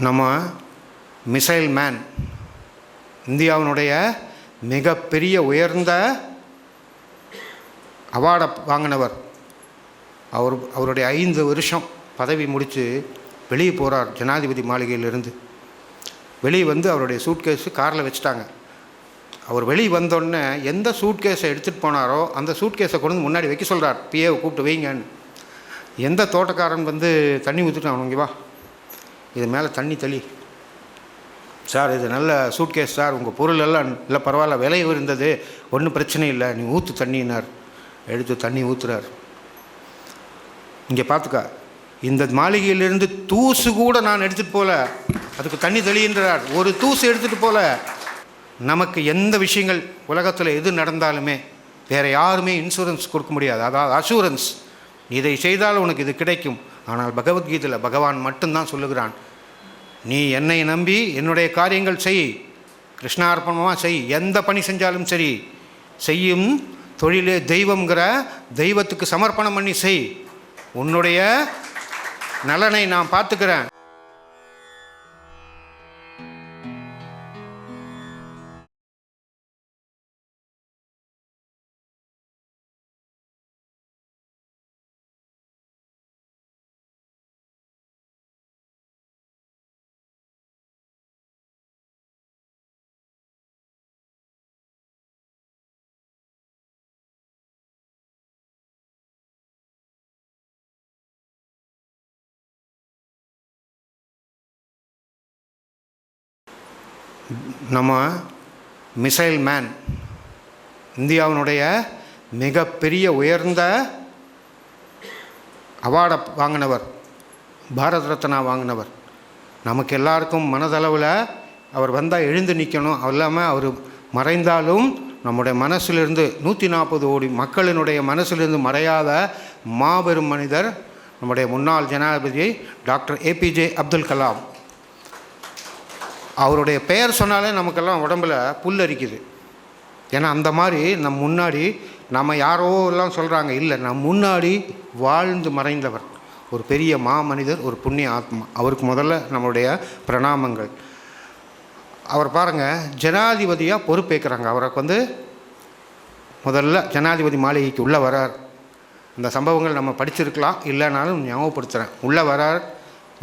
நம்ம missile man, இந்தியாவினுடைய மிகப்பெரிய உயர்ந்த அவார்டை வாங்கினவர். அவருடைய 5 வருஷம் பதவி முடித்து வெளியே போகிறார் ஜனாதிபதி மாளிகையிலிருந்து. வெளியே வந்து அவருடைய சூட்கேஸு காரில் வச்சுட்டாங்க. அவர் வெளியே வந்தோடனே எந்த சூட்கேஸை எடுத்துகிட்டு போனாரோ அந்த சூட்கேஸை கொண்டு வந்து முன்னாடி வைக்க சொல்கிறார். பிஏவை கூப்பிட்டு வைங்கன்னு. எந்த தோட்டக்காரன் வந்து தண்ணி ஊற்றிட்டான், அவங்க வா இது மேலே தண்ணி தள்ளி, சார் இது நல்ல சூட்கேஸ் சார், உங்கள் பொருள் எல்லாம் இல்லை பரவாயில்ல, விலை இருந்தது, ஒன்றும் பிரச்சனை இல்லை, நீ ஊற்று தண்ணினார். எடுத்து தண்ணி ஊற்றுறார். இங்கே பார்த்துக்கா, இந்த மாளிகையிலிருந்து தூசு கூட நான் எடுத்துகிட்டு போகல, அதுக்கு தண்ணி தெளிகின்றார். ஒரு தூசு எடுத்துகிட்டு போகல. நமக்கு எந்த விஷயங்கள் உலகத்தில் எது நடந்தாலுமே வேறு யாருமே இன்சூரன்ஸ் கொடுக்க முடியாது, அதாவது அஷூரன்ஸ். இதை செய்தால் உனக்கு இது கிடைக்கும். ஆனால் பகவத்கீதையில் பகவான் மட்டும்தான் சொல்லுகிறான், நீ என்னை நம்பி என்னுடைய காரியங்கள் செய், கிருஷ்ணார்ப்பணமாக செய், எந்த பணி செஞ்சாலும் சரி, செய்யும் தொழிலே தெய்வங்கிற தெய்வத்துக்கு சமர்ப்பணம் பண்ணி செய், உன்னுடைய நலனை நான் பார்த்துக்கிறேன். நம்ம மிசைல் மேன், இந்தியாவினுடைய மிகப்பெரிய உயர்ந்த அவார்டை வாங்கினவர், பாரத் ரத்னா வாங்கினவர். நமக்கு எல்லாருக்கும் மனதளவில் அவர் வந்தால் எழுந்து நிற்கணும். இல்லாமல் அவர் மறைந்தாலும் நம்முடைய மனசிலிருந்து 140 கோடி மக்களினுடைய மனசிலிருந்து மறையாத மாபெரும் மனிதர் நம்முடைய முன்னாள் ஜனாதிபதி டாக்டர் ஏபிஜே அப்துல் கலாம். அவருடைய பெயர் சொன்னாலே நமக்கெல்லாம் உடம்பில் புல்லரிக்குது. ஏன்னா அந்த மாதிரி முன்னாடி நம்ம யாரோ எல்லாம் சொல்கிறாங்க, இல்லை, முன்னாடி வாழ்ந்து மறைந்தவர், ஒரு பெரிய மாமனிதர், ஒரு புண்ணிய ஆத்மா. அவருக்கு முதல்ல நம்மளுடைய பிரணாமங்கள். அவர் பாருங்கள், ஜனாதிபதியாக பொறுப்பேற்கிறாங்க. அவருக்கு வந்து முதல்ல ஜனாதிபதி மாளிகைக்கு உள்ளே வரார். அந்த சம்பவங்கள் நம்ம படிச்சிருக்கலாம், இல்லைனாலும் ஞாபகப்படுத்துகிறேன். உள்ளே வரார்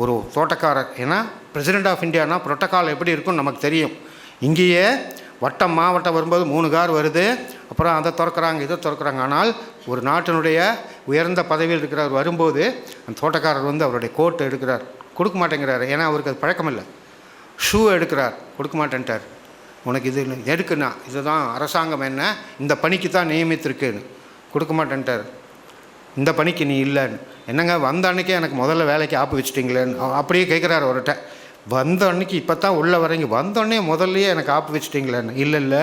ஒரு தோட்டக்காரர். ஏன்னா பிரசிடெண்ட் ஆஃப் இந்தியானா புரோட்டோக்கால் எப்படி இருக்குன்னு நமக்கு தெரியும். இங்கேயே வட்டம் மாவட்டம் வரும்போது 3 கார் வருது, அப்புறம் அதை திறக்கிறாங்க, இதை திறக்கிறாங்க. ஆனால் ஒரு நாட்டினுடைய உயர்ந்த பதவியில் இருக்கிறவர் வரும்போது அந்த தோட்டக்காரர் வந்து அவருடைய கோட்டை எடுக்கிறார், கொடுக்க மாட்டேங்கிறார். ஏன்னா அவருக்கு அது பழக்கம் இல்லை. ஷூ எடுக்கிறார், கொடுக்க மாட்டேன்ட்டார். உனக்கு இது எடுக்குண்ணா, இதுதான் அரசாங்கம் என்ன இந்த பணிக்கு தான் நியமித்திருக்குன்னு, கொடுக்க மாட்டேன்ட்டார். இந்த பணிக்கு நீ இல்லைன்னு. என்னங்க வந்த அன்றைக்கே எனக்கு முதல்ல வேலைக்கு ஆப்பு வச்சுட்டிங்களேன்னு அப்படியே கேட்குறாரு அவர்கிட்ட. வந்த அன்றைக்கி இப்போ தான் உள்ளே வரீங்க, வந்தோடனே முதல்லையே எனக்கு ஆப்பு வச்சுட்டிங்களேன்னு. இல்லை,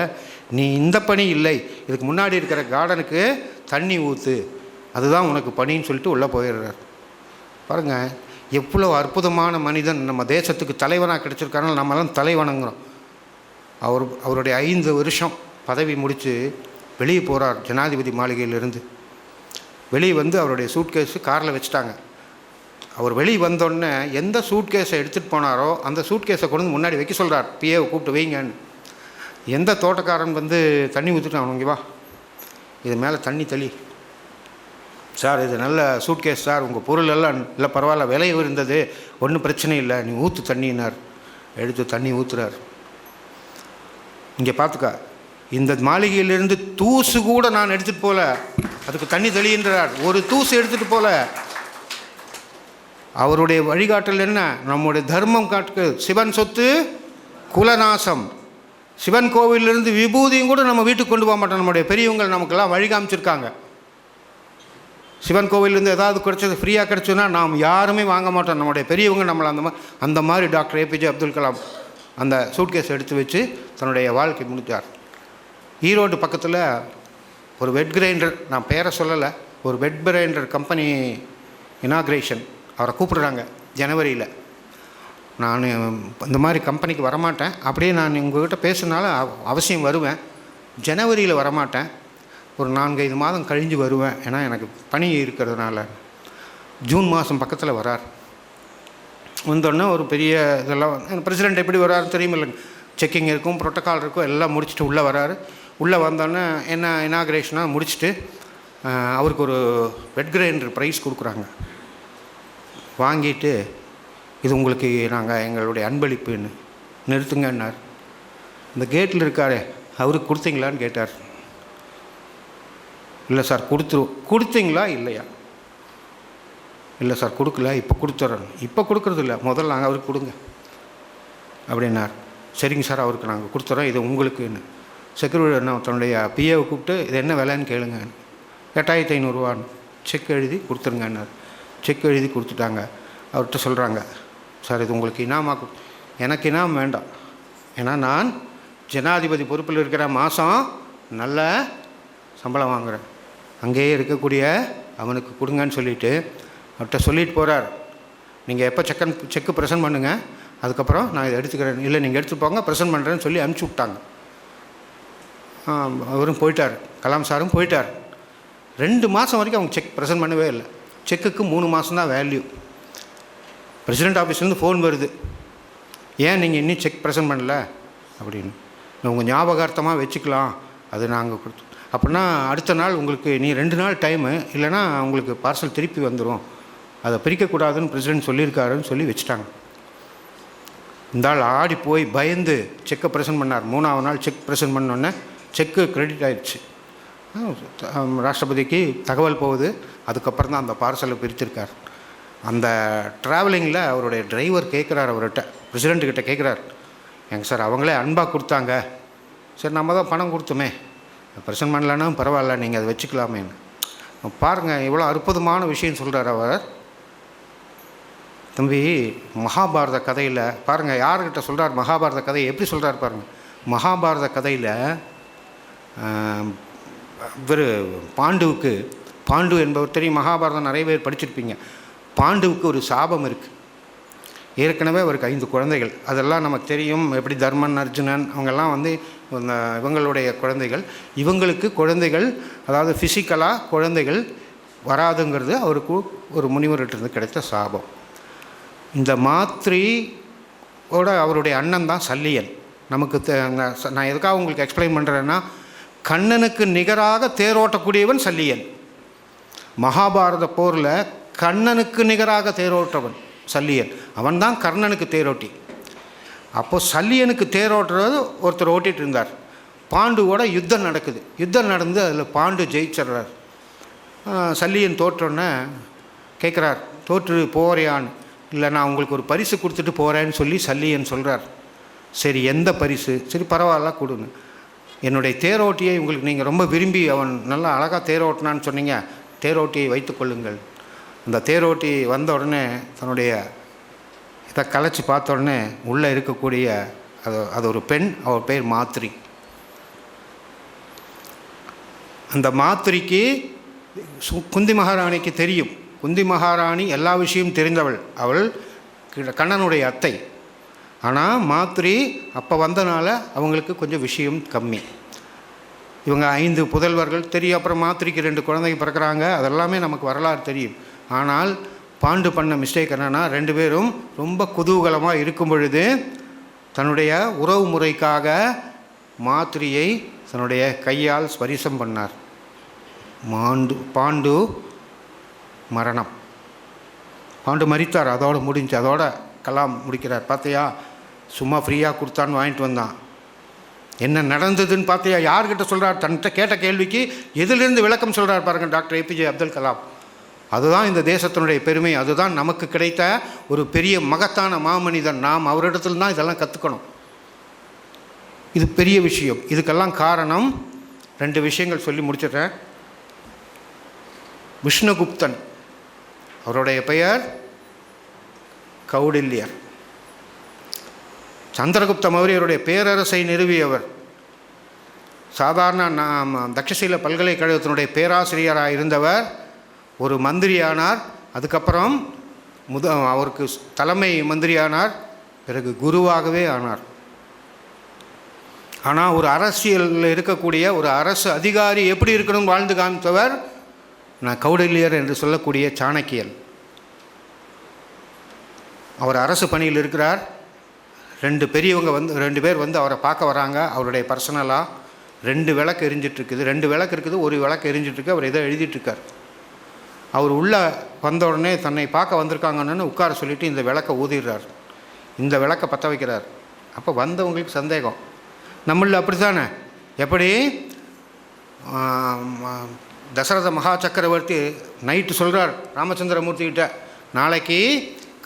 நீ இந்த பணி இல்லை, இதுக்கு முன்னாடி இருக்கிற கார்டனுக்கு தண்ணி ஊற்று, அதுதான் உனக்கு பணின்னு சொல்லிட்டு உள்ளே போயிடுறார். பாருங்கள், எவ்வளோ அற்புதமான மனிதன் நம்ம தேசத்துக்கு தலைவனாக கிடச்சிருக்காருன்னு நம்மளாம் தலைவணங்குறோம். அவருடைய 5 வருஷம் பதவி முடித்து வெளியே போகிறார் ஜனாதிபதி மாளிகையிலிருந்து. வெளியே வந்து அவருடைய சூட்கேஸு காரில் வச்சுட்டாங்க. அவர் வெளியே வந்தோடனே எந்த சூட்கேஸை எடுத்துகிட்டு போனாரோ அந்த சூட்கேஸை கொண்டு வந்து முன்னாடி வைக்க சொல்கிறார். பிஏவை கூப்பிட்டு வைங்கன்னு. எந்த தோட்டக்காரன் வந்து தண்ணி ஊற்றிட்டான், அவங்க வா இது மேலே தண்ணி தள்ளி, சார் இது நல்ல சூட்கேஸ் சார், உங்கள் பொருள் எல்லாம் இல்லை பரவாயில்ல, விலை இருந்தது, ஒன்றும் பிரச்சனை இல்லை, நீ ஊற்று தண்ணினார். எடுத்து தண்ணி ஊற்றுறார். இங்கே பார்த்துக்கா, இந்த மாளிகையிலிருந்து தூசு கூட நான் எடுத்துகிட்டு போகல, அதுக்கு தண்ணி தெளிகின்றார். ஒரு தூசு எடுத்துகிட்டு போகல. அவருடைய வழிகாட்டல் என்ன? நம்முடைய தர்மம் காட்டு. சிவன் சொத்து குலநாசம். சிவன் கோவிலிருந்து விபூதியும் கூட நம்ம வீட்டுக்கு கொண்டு போக மாட்டோம். நம்முடைய பெரியவங்கள் நமக்கெல்லாம் வழி காமிச்சிருக்காங்க. சிவன் கோவிலேருந்து ஏதாவது கிடைச்சது ஃப்ரீயாக கிடச்சுன்னா நாம் யாருமே வாங்க மாட்டோம். நம்முடைய பெரியவங்க நம்மளை அந்த மாதிரி டாக்டர் ஏபிஜே அப்துல் கலாம் அந்த சூட்கேஸ் எடுத்து வச்சு தன்னுடைய வாழ்க்கை முடித்தார். ஈரோடு பக்கத்தில் ஒரு வெட் கிரைண்டர், நான் பேரை சொல்லலை, ஒரு வெட் கிரைண்டர் கம்பெனி இனாக்ரேஷன். அவரை கூப்பிடுறாங்க ஜனவரியில். நான் இந்த மாதிரி கம்பெனிக்கு வரமாட்டேன், அப்படியே நான் உங்கள்கிட்ட பேசுனால அவசியம் வருவேன். ஜனவரியில் வரமாட்டேன், ஒரு 4-5 மாதம் கழிஞ்சு வருவேன், ஏன்னா எனக்கு பணி இருக்கிறதுனால. ஜூன் மாதம் பக்கத்தில் வரார். வந்தோடனே ஒரு பெரிய இதெல்லாம் பிரசிடெண்ட் எப்படி வராரு தெரியும் இல்லைங்க, செக்கிங் இருக்கும், ப்ரோட்டோக்கால் இருக்கும், எல்லாம் முடிச்சுட்டு உள்ளே வராரு. உள்ளே வந்தோடனே என்ன இனாக்ரேஷனாக முடிச்சுட்டு அவருக்கு ஒரு வெட் கிரைண்டர் ப்ரைஸ் கொடுக்குறாங்க. வாங்கிட்டு இது உங்களுக்கு நாங்கள் எங்களுடைய அன்பளிப்புன்னு நிறுத்துங்கன்னார். இந்த கேட்டில் இருக்காரே அவருக்கு கொடுத்தீங்களான்னு கேட்டார். இல்லை சார் கொடுத்தீங்களா இல்லையா? இல்லை சார் கொடுக்கல, இப்போ கொடுத்துட்றேன். இப்போ கொடுக்குறது இல்லை, முதல்ல நாங்கள் அவருக்கு கொடுங்க அப்படின்னார். சரிங்க சார் அவருக்கு நாங்கள் கொடுத்துட்றோம், இது உங்களுக்குன்னு. செக்யூரிட்டி என்ன தன்னுடைய பிஏவை கூப்பிட்டு இது என்ன விலைன்னு கேளுங்க. 8500 செக் எழுதி கொடுத்துருங்கன்னார். செக் எழுதி கொடுத்துட்டாங்க. அவர்கிட்ட சொல்கிறாங்க, சார் இது உங்களுக்கு இனாமாக எனக்கு இனாம் வேண்டாம், ஏன்னா நான் ஜனாதிபதி பொறுப்பில் இருக்கிற, மாதம் நல்ல சம்பளம் வாங்குகிறேன், அங்கேயே இருக்கக்கூடிய அவனுக்கு கொடுங்கன்னு சொல்லிவிட்டு அவர்கிட்ட சொல்லிட்டு போகிறார். நீங்கள் எப்போ செக்கு ப்ரெசென்ட் பண்ணுங்கள், அதுக்கப்புறம் நான் இதை எடுத்துக்கிறேன். இல்லை நீங்கள் எடுத்துகிட்டு போங்க, ப்ரெசென்ட் பண்ணுறேன்னு சொல்லி அனுப்பிச்சி விட்டாங்க. அவரும் போயிட்டார், கலாம் சாரும் போயிட்டார். 2 மாதம் வரைக்கும் அவங்க செக் ப்ரெசென்ட் பண்ணவே இல்லை. செக்குக்கு 3 மாதம் தான் வேல்யூ. பிரசிடெண்ட் ஆஃபீஸ்லேருந்து ஃபோன் வருது, ஏன் நீங்கள் இன்னும் செக் ப்ரெசென்ட் பண்ணல அப்படின்னு. உங்கள் ஞாபகார்த்தமாக வச்சுக்கலாம், அது நாங்கள் கொடுத்து அப்படின்னா அடுத்த நாள் உங்களுக்கு நீ 2 நாள் டைமு, இல்லைனா உங்களுக்கு பார்சல் திருப்பி வந்துடும், அதை பிரிக்கக்கூடாதுன்னு பிரசிடெண்ட் சொல்லியிருக்காருன்னு சொல்லி வச்சுட்டாங்க. இந்த ஆள் ஆடி போய் பயந்து செக்கை ப்ரெசென்ட் பண்ணார். 3ஆவது நாள் செக் ப்ரெசென்ட் பண்ணோன்னே செக்கு கிரெடிட் ஆகிடுச்சு. ராஷ்டிரபதிக்கு தகவல் போகுது. அதுக்கப்புறம் தான் அந்த பார்சலை பிரித்திருக்கார். அந்த ட்ராவலிங்கில் அவருடைய டிரைவர் கேட்குறார், அவர்கிட்ட பிரசிடெண்ட்டுக்கிட்ட கேட்குறார், எங்க சார் அவங்களே அன்பாக கொடுத்தாங்க, சரி நம்ம தான் பணம் கொடுத்தோமே, ப்ரெசென்ட் பண்ணலன்னா பரவாயில்ல, நீங்கள் அதை வச்சுக்கலாமேன்னு. பாருங்கள் இவ்வளோ அற்புதமான விஷயம் சொல்கிறார் அவர். தம்பி, மகாபாரத கதையில் பாருங்கள் யார்கிட்ட சொல்கிறார், மகாபாரத கதையை எப்படி சொல்கிறார் பாருங்கள். மகாபாரத கதையில் இவர் பாண்டு என்பவர் தெரியும், மகாபாரதம் நிறைய பேர் படிச்சிருப்பீங்க. பாண்டுவுக்கு ஒரு சாபம் இருக்குது. ஏற்கனவே அவருக்கு 5 குழந்தைகள், அதெல்லாம் நமக்கு தெரியும். எப்படி தர்மன், அர்ஜுனன் அவங்கெல்லாம் இவங்களுடைய குழந்தைகள். இவங்களுக்கு குழந்தைகள், அதாவது ஃபிசிக்கலாக குழந்தைகள் வராதுங்கிறது அவருக்கு ஒரு முனிவர்கிட்ட கிடைத்த சாபம். இந்த மாத்ரியோட அவருடைய அண்ணன் தான் சல்லியன். நமக்கு நான் எதுக்காக உங்களுக்கு எக்ஸ்பிளைன் பண்ணுறேன்னா, கண்ணனுக்கு நிகராக தேரோட்டக்கூடியவன் சல்லியன். மகாபாரத போரில் கண்ணனுக்கு நிகராக தேரோட்டவன் சல்லியன். அவன் தான் கர்ணனுக்கு தேரோட்டி. அப்போது சல்லியனுக்கு தேரோட்டுறது ஒருத்தர் ஓட்டிகிட்டு இருந்தார். பாண்டுவோட யுத்தம் நடக்குது. யுத்தம் நடந்து அதில் பாண்டு ஜெயிச்சிட்றார். சல்லியன் தோற்றோன்னே கேட்குறார், தோற்று போறியான்னு. இல்லை நான் உங்களுக்கு ஒரு பரிசு கொடுத்துட்டு போகிறேன்னு சொல்லி சல்லியன் சொல்கிறார். சரி எந்த பரிசு? சரி பரவாயில்ல கொடுங்க. என்னுடைய தேரோட்டியை உங்களுக்கு நீங்கள் ரொம்ப விரும்பி அவன் நல்லா அழகாக தேரோட்டினான்னு சொன்னீங்க, தேரோட்டியை வைத்து கொள்ளுங்கள். அந்த தேரோட்டி வந்த உடனே தன்னுடைய இதை கலைச்சி பார்த்த உடனே உள்ளே இருக்கக்கூடிய அது ஒரு பெண், அவர் பேர் மாத்ரி. அந்த மாத்ரிக்கு குந்தி மகாராணிக்கு தெரியும். குந்தி மகாராணி எல்லா விஷயமும் தெரிந்தவள், அவள் கண்ணனுடைய அத்தை. ஆனால் மாத்ரி அப்போ வந்தனால அவங்களுக்கு கொஞ்சம் விஷயம் கம்மி. இவங்க 5 புதல்வர்கள் தெரியும். அப்புறம் மாத்ரிக்கு 2 குழந்தைங்க பிறக்கிறாங்க, அதெல்லாமே நமக்கு வரலாறு தெரியும். ஆனால் பாண்டு பண்ண மிஸ்டேக் என்னென்னா, 2 பேரும் ரொம்ப குதூகலமாக இருக்கும் பொழுது தன்னுடைய உறவு முறைக்காக மாத்ரியை தன்னுடைய கையால் ஸ்பரிசம் பண்ணார். பாண்டு மரணம். பாண்டு மரித்தார், அதோடு முடிஞ்சு. அதோட கலாம் முடிக்கிறார். பார்த்தியா, சும்மா ஃப்ரீயாக கொடுத்தான்னு வாங்கிட்டு வந்தான், என்ன நடந்ததுன்னு பார்த்தியா? யார்கிட்ட சொல்கிறார்? தன்கிட்ட கேட்ட கேள்விக்கு எதிலிருந்து விளக்கம் சொல்கிறார் பாருங்கள் டாக்டர் ஏபிஜே அப்துல் கலாம். அதுதான் இந்த தேசத்தினுடைய பெருமை. அதுதான் நமக்கு கிடைத்த ஒரு பெரிய மகத்தான மாமனிதன். நாம் அவரிடத்துல தான் இதெல்லாம் கற்றுக்கணும். இது பெரிய விஷயம். இதுக்கெல்லாம் காரணம் 2 விஷயங்கள் சொல்லி முடிச்சிடுறேன். விஷ்ணுகுப்தன், அவருடைய பெயர் கௌடில்யர். சந்திரகுப்த மௌரியருடைய பேரரசை நிறுவியவர். சாதாரண தக்ஷசீல பல்கலைக்கழகத்தினுடைய பேராசிரியராக இருந்தவர் ஒரு மந்திரியானார். அதுக்கப்புறம் அவருக்கு தலைமை மந்திரியானார். பிறகு குருவாகவே ஆனார். ஆனால் ஒரு அரசியலில் இருக்கக்கூடிய ஒரு அரசு அதிகாரி எப்படி இருக்கணும் வாழ்ந்து காமித்தவர் கௌடில்யர் என்று சொல்லக்கூடிய சாணக்கியன். அவர் அரசு பணியில் இருக்கிறார். 2 பேர் வந்து அவரை பார்க்க வராங்க. அவருடைய பர்சனலாக 2 விளக்கு எரிஞ்சிட்ருக்குது. 2 விளக்கு இருக்குது, ஒரு விளக்கு எரிஞ்சிட்ருக்கு. அவர் ஏதோ எழுதிட்டுருக்கார். அவர் உள்ளே வந்த உடனே தன்னை பார்க்க வந்திருக்காங்கன்னு உட்கார சொல்லிவிட்டு இந்த விளக்கை ஊதிடுறார். இந்த விளக்கை பற்ற வைக்கிறார். அப்போ வந்தவங்களுக்கு சந்தேகம், நம்மள அப்படி தானே, எப்படி தசரத மகா சக்கரவர்த்தி நைட்டு சொல்கிறார் ராமச்சந்திரமூர்த்திகிட்ட, நாளைக்கு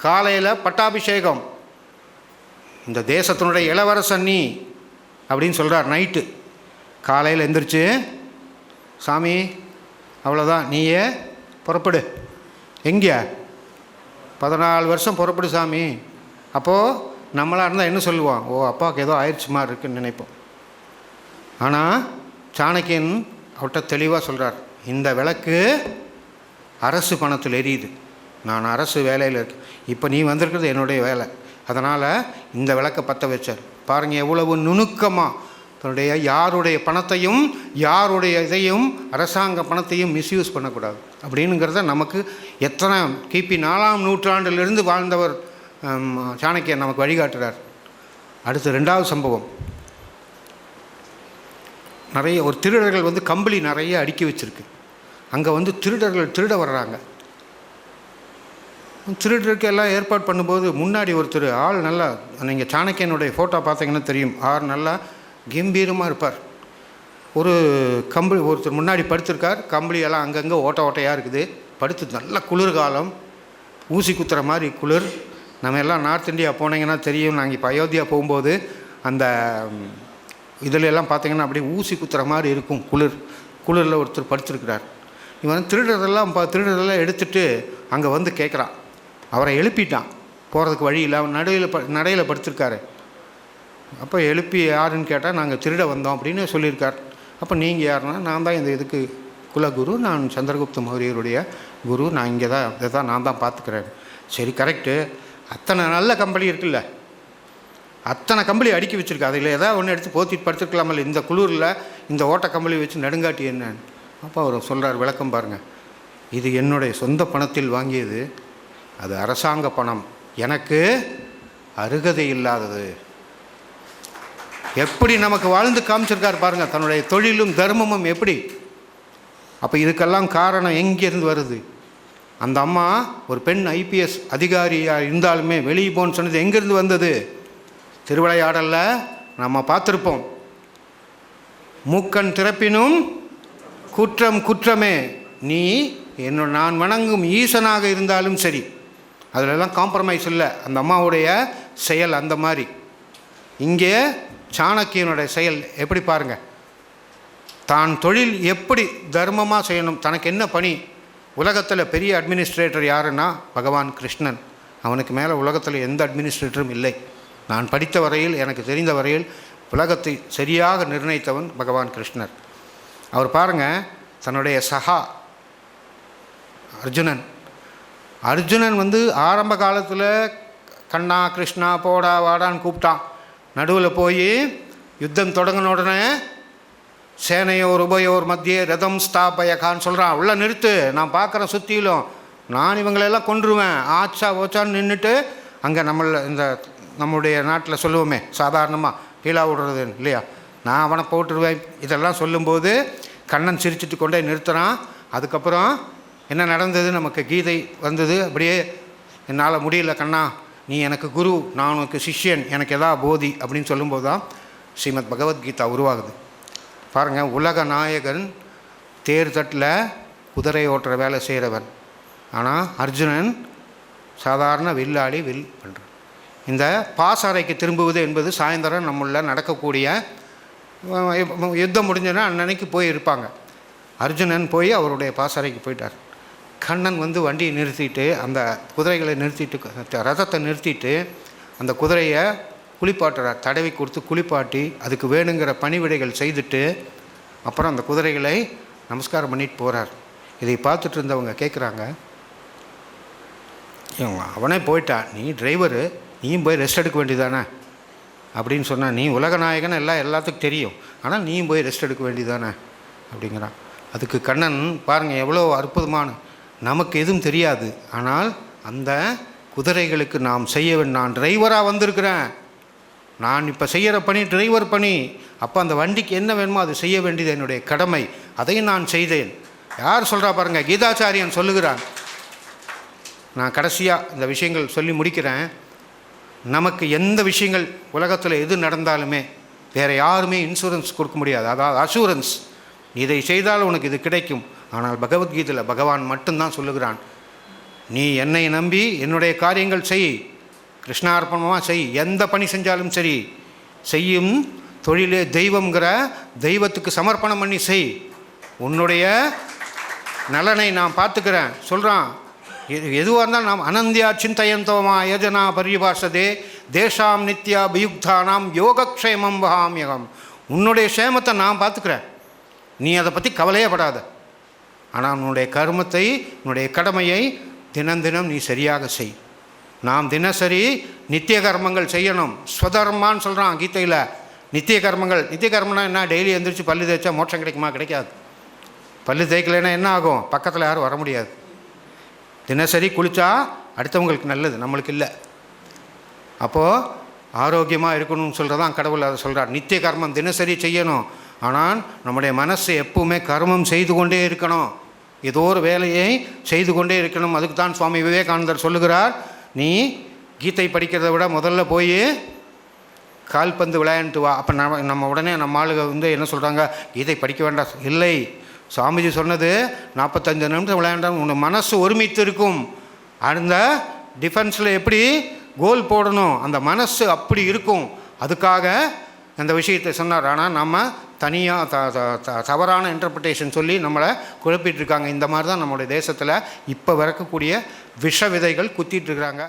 காலையில் பட்டாபிஷேகம், இந்த தேசத்தினுடைய இளவரசன் நீ அப்படின்னு சொல்கிறார். நைட்டு காலையில் எந்திரிச்சு, சாமி அவ்வளோதான், நீயே புறப்படு. எங்கே? 14 வருஷம் புறப்படு சாமி. அப்போது நம்மளாக இருந்தால் என்ன சொல்லுவோம்? ஓ, அப்பாவுக்கு ஏதோ ஆயிடுச்சு மாதிரி இருக்குன்னு நினைப்போம். ஆனால் சாணக்கியன் அவர்கிட்ட தெளிவாக சொல்கிறார், இந்த விளக்கு அரசு பணத்தில் எரியுது, நான் அரசு வேலையில் இருக்கேன், இப்போ நீ வந்திருக்கிறது என்னுடைய வேலை, அதனால் இந்த விளக்கை பற்ற வச்சார். பாருங்கள் எவ்வளவு நுணுக்கமாக தன்னுடைய யாருடைய பணத்தையும் யாருடைய இதையும் அரசாங்க பணத்தையும் மிஸ்யூஸ் பண்ணக்கூடாது அப்படின்னுங்கிறத நமக்கு எத்தனை கிபி 4ஆம் நூற்றாண்டிலிருந்து வாழ்ந்தவர் சாணக்கியன் நமக்கு வழிகாட்டுறார். அடுத்து 2வது சம்பவம், நிறைய ஒரு திருடர்கள் வந்து கம்பளி நிறைய அடுக்கி வச்சுருக்கு. அங்கே வந்து திருடர்கள் திருட வர்றாங்க. திருடருக்கு எல்லாம் ஏற்பாடு பண்ணும்போது முன்னாடி ஒருத்தர் ஆள் நல்லா, நீங்கள் சாணக்கியனுடைய ஃபோட்டோ பார்த்தீங்கன்னா தெரியும், ஆள் நல்லா கம்பீரமாக இருப்பார். ஒரு கம்பளி ஒருத்தர் முன்னாடி படுத்திருக்கார். கம்பளியெல்லாம் அங்கங்கே ஓட்டையாக இருக்குது. படுத்து நல்ல குளிர்காலம், ஊசி குத்துற மாதிரி குளிர். நம்ம எல்லாம் நார்த் இந்தியா போனீங்கன்னா தெரியும், நாங்கள் இப்போ அயோத்தியா போகும்போது அந்த இதில் எல்லாம் பார்த்தீங்கன்னா அப்படியே ஊசி குத்துற மாதிரி இருக்கும் குளிரில் ஒருத்தர் படுத்திருக்கிறார். இவன் திருடரெல்லாம் எடுத்துகிட்டு அங்கே வந்து கேட்குறான். அவரை எழுப்பிட்டான், போகிறதுக்கு வழி இல்லை, அவன் நடையில் படுத்திருக்காரு. அப்போ எழுப்பி யாருன்னு கேட்டால் நாங்கள் திருட வந்தோம் அப்படின்னு சொல்லியிருக்கார். அப்போ நீங்கள் யாருன்னா, நான் தான் இந்த இதுக்கு குலகுரு, நான் சந்திரகுப்த மௌரியருடைய குரு, நான் இங்கே தான் இதை தான் நான் தான் பார்த்துக்கிறேன். சரி, கரெக்டு, அத்தனை நல்ல கம்பளி இருக்குல்ல, அத்தனை கம்பளி அடுக்கி வச்சுருக்கு, அதில் ஏதாவது ஒன்று எடுத்து போத்திட்டு படுத்துருக்கலாமில்ல, இந்த குளிரில் இந்த ஓட்ட கம்பளி வச்சு நடுங்காட்டி என்னன்னு. அப்போ அவர் சொல்கிறார், விளக்கம் பாருங்கள், இது என்னுடைய சொந்த பணத்தில் வாங்கியது, அது அரசாங்க பணம், எனக்கு அருகதை இல்லாதது. எப்படி நமக்கு வாழ்ந்து காமிச்சிருக்கார் பாருங்கள், தன்னுடைய தொழிலும் தர்மமும் எப்படி. அப்போ இதுக்கெல்லாம் காரணம் எங்கேருந்து வருது? அந்த அம்மா ஒரு பெண் IPS அதிகாரியாக இருந்தாலுமே வெளியே போன்னு சொன்னது எங்கேருந்து வந்தது? திருவிளையாடலில் நம்ம பார்த்துருப்போம், மூக்கன் திறப்பினும் குற்றம் குற்றமே, நீ நான் வணங்கும் ஈசனாக இருந்தாலும் சரி, அதிலெல்லாம் காம்ப்ரமைஸ் இல்லை. அந்த அம்மாவுடைய செயல் அந்த மாதிரி. இங்கே சாணக்கியனுடைய செயல் எப்படி பாருங்கள், தான் தொழில் எப்படி தர்மமாக செய்யணும், தனக்கு என்ன பணி. உலகத்தில் பெரிய அட்மினிஸ்ட்ரேட்டர் யாருன்னா பகவான் கிருஷ்ணன். அவனுக்கு மேலே உலகத்தில் எந்த அட்மினிஸ்ட்ரேட்டரும் இல்லை. நான் படித்த வரையில், எனக்கு தெரிந்த வரையில் உலகத்தை சரியாக நிர்ணயித்தவன் பகவான் கிருஷ்ணர். அவர் பாருங்கள், தன்னுடைய சகா அர்ஜுனன் வந்து ஆரம்ப காலத்தில் கண்ணா கிருஷ்ணா போடா வாடான்னு கூப்பிட்டான். நடுவில் போய் யுத்தம் தொடங்கின உடனே சேனையோர் உபயோர் மத்திய ரதம் ஸ்தாபயகான்னு சொல்கிறான், உள்ள நிறுத்து, நான் பார்க்குறேன் சுற்றிலும், நான் இவங்களெல்லாம் கொன்றுவேன், ஆச்சா ஓச்சான்னு நின்றுட்டு அங்கே நம்முடைய நாட்டில் சொல்லுவோமே சாதாரணமாக கீழா விடுறது இல்லையா, நான் அவனை போட்டுருவேன், இதெல்லாம் சொல்லும்போது கண்ணன் சிரிச்சிட்டு கொண்டே நிறுத்துகிறான். அதுக்கப்புறம் என்ன நடந்தது, நமக்கு கீதை வந்தது. அப்படியே என்னால் முடியல கண்ணா, நீ எனக்கு குரு, நான் உனக்கு சிஷ்யன், எனக்கு எதா போதி அப்படின்னு சொல்லும்போது தான் ஸ்ரீமத் பகவத்கீதா உருவாகுது. பாருங்கள், உலக நாயகன் தேர் தட்டில் குதிரை ஓட்டுற வேலை செய்கிறவன், ஆனால் அர்ஜுனன் சாதாரண வில்லாளி, வில் பண்ணுறான். இந்த பாசறைக்கு திரும்புவது என்பது சாயந்தரம் நம்மள நடக்கக்கூடிய யுத்தம் முடிஞ்சதுன்னா அன்னன்னைக்கு போய் இருப்பாங்க. அர்ஜுனன் போய் அவருடைய பாசறைக்கு போயிட்டார். கண்ணன் வந்து வண்டியை நிறுத்திட்டு, அந்த குதிரைகளை நிறுத்திட்டு, ரதத்தை நிறுத்திட்டு அந்த குதிரையை குளிப்பாட்டுறார். தடவி கொடுத்து குளிப்பாட்டி அதுக்கு வேணுங்கிற பணிவிடைகள் செய்துட்டு அப்புறம் அந்த குதிரைகளை நமஸ்காரம் பண்ணிட்டு போகிறார். இதை பார்த்துட்டு இருந்தவங்க கேட்குறாங்க, அவனே போயிட்டான், நீ டிரைவரு, நீயும் போய் ரெஸ்ட் எடுக்க வேண்டியதானே அப்படின்னு சொன்னான். நீ உலக நாயகன் எல்லாத்துக்கும் தெரியும், ஆனால் நீயும் போய் ரெஸ்ட் எடுக்க வேண்டியதானே அப்படிங்கிறான். அதுக்கு கண்ணன் பாருங்கள் எவ்வளோ அற்புதமான, நமக்கு எதுவும் தெரியாது, ஆனால் அந்த குதிரைகளுக்கு நாம் நான் டிரைவராக வந்திருக்கிறேன். நான் இப்போ செய்கிற பணி டிரைவர் பணி. அப்போ அந்த வண்டிக்கு என்ன வேணுமோ அது செய்ய வேண்டியது என்னுடைய கடமை. அதையும் நான் செய்தேன். யார் சொல்கிறா பாருங்கள், கீதாச்சாரியன் சொல்லுகிறான். நான் கடைசியாக இந்த விஷயங்கள் சொல்லி முடிக்கிறேன். நமக்கு எந்த விஷயங்கள் உலகத்தில் எது நடந்தாலுமே வேறு யாருமே இன்சூரன்ஸ் கொடுக்க முடியாது. அதாவது அஷூரன்ஸ், இதை செய்தால் உனக்கு இது கிடைக்கும். ஆனால் பகவத்கீதையில் பகவான் மட்டும்தான் சொல்லுகிறான், நீ என்னை நம்பி என்னுடைய காரியங்கள் செய், கிருஷ்ணார்ப்பணமாக செய். எந்த பணி செஞ்சாலும் சரி, செய்யும் தொழிலே தெய்வங்கிற தெய்வத்துக்கு சமர்ப்பணம் பண்ணி செய். உன்னுடைய நலனை நான் பார்த்துக்கிறேன் சொல்கிறான். எதுவாக இருந்தாலும் நாம் அனந்தியா சிந்தையந்தோமா யஜனா பரிபாஷதே தேஷாம் நித்யா அபியுக்தானாம் யோகக்ஷேமம் வகாமியகம். உன்னுடைய க்ஷேமத்தை நான் பார்த்துக்கிறேன், நீ அதை பற்றி கவலையே படாத. ஆனால் உன்னுடைய கர்மத்தை, உன்னுடைய கடமையை தினம் தினம் நீ சரியாக செய். நாம் தினசரி நித்திய கர்மங்கள் செய்யணும். ஸ்வதர்மான்னு சொல்கிறான் கீதையில். நித்திய கர்மங்கள், நித்திய கர்மம்னா என்ன? டெய்லி எழுந்திரிச்சு பல்லு தேய்ச்சா மோட்சம் கிடைக்குமா? கிடைக்காது. பல்லு தேய்க்கலைன்னா என்ன ஆகும்? பக்கத்தில் யாரும் வர முடியாது. தினசரி குளித்தா அடுத்தவங்களுக்கு நல்லது, நம்மளுக்கு இல்லை. அப்போது ஆரோக்கியமாக இருக்கணும்னு சொல்கிறதான் கடவுள் அதை சொல்கிறார். நித்திய கர்மம் தினசரி செய்யணும். ஆனால் நம்முடைய மனசு எப்பவுமே கர்மம் செய்து கொண்டே இருக்கணும். ஏதோ ஒரு வேலையை செய்து கொண்டே இருக்கணும். அதுக்கு தான் சுவாமி விவேகானந்தர் சொல்லுகிறார், நீ கீதை படிக்கிறத விட முதல்ல போய் கால்பந்து விளையாண்டுட்டு வா. அப்போ நம்ம உடனே நம்ம ஆளுங்க என்ன சொல்கிறாங்க, கீதை படிக்க வேண்டாம். இல்லை, சுவாமிஜி சொன்னது 45 நிமிஷம் விளையாண்டால் உன் மனசு ஒருமித்து இருக்கும். அந்த டிஃபென்ஸில் எப்படி கோல் போடணும், அந்த மனசு அப்படி இருக்கும். அதுக்காக அந்த விஷயத்தை சொன்னார். ஆனால் நம்ம தனியாக தவறான இன்டர்பிரிட்டேஷன் சொல்லி நம்மளை குழப்பிகிட்ருக்காங்க. இந்த மாதிரி தான் நம்மளுடைய தேசத்தில் இப்போ வரக்கூடிய விஷ விதைகள் குத்திகிட்ருக்குறாங்க.